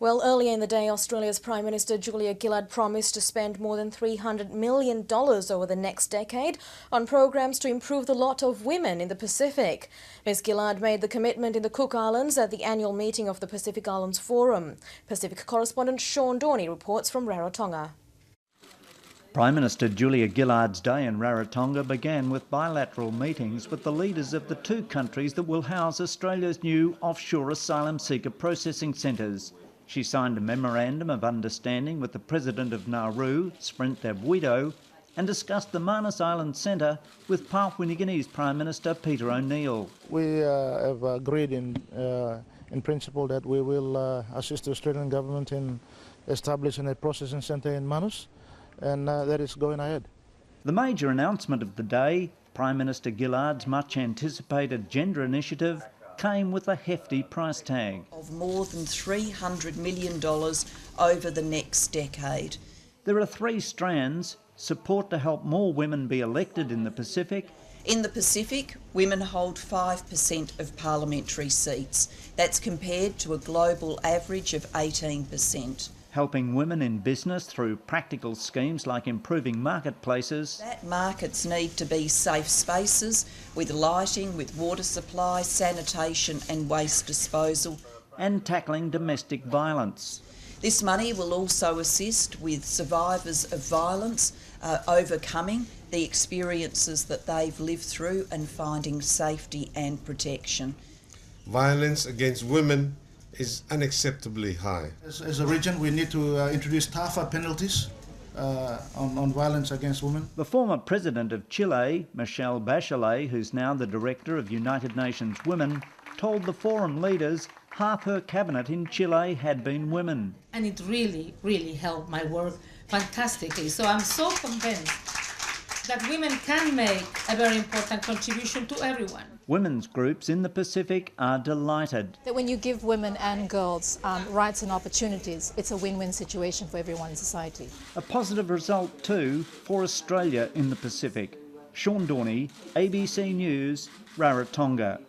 Well, earlier in the day, Australia's Prime Minister Julia Gillard promised to spend more than $300 million over the next decade on programs to improve the lot of women in the Pacific. Ms Gillard made the commitment in the Cook Islands at the annual meeting of the Pacific Islands Forum. Pacific correspondent Sean Dorney reports from Rarotonga. Prime Minister Julia Gillard's day in Rarotonga began with bilateral meetings with the leaders of the two countries that will house Australia's new offshore asylum seeker processing centres. She signed a memorandum of understanding with the President of Nauru, Sprint Widow, and discussed the Manus Island Centre with Papua New Guinea's Prime Minister Peter O'Neill. We have agreed in principle that we will assist the Australian government in establishing a processing centre in Manus, and that is going ahead. The major announcement of the day, Prime Minister Gillard's much anticipated gender initiative, came with a hefty price tag. Of more than $300 million over the next decade. There are three strands: support to help more women be elected in the Pacific. In the Pacific, women hold 5% of parliamentary seats. That's compared to a global average of 18%. Helping women in business through practical schemes like improving marketplaces. That markets need to be safe spaces with lighting, with water supply, sanitation and waste disposal. And tackling domestic violence. This money will also assist with survivors of violence overcoming the experiences that they've lived through and finding safety and protection. Violence against women is unacceptably high. As a region, we need to introduce tougher penalties on violence against women. The former president of Chile, Michelle Bachelet, who's now the director of United Nations Women, told the forum leaders half her cabinet in Chile had been women. And it really, really helped my work fantastically. So I'm so convinced that women can make a very important contribution to everyone. Women's groups in the Pacific are delighted. That when you give women and girls rights and opportunities, it's a win-win situation for everyone in society. A positive result too for Australia in the Pacific. Sean Dorney, ABC News, Rarotonga.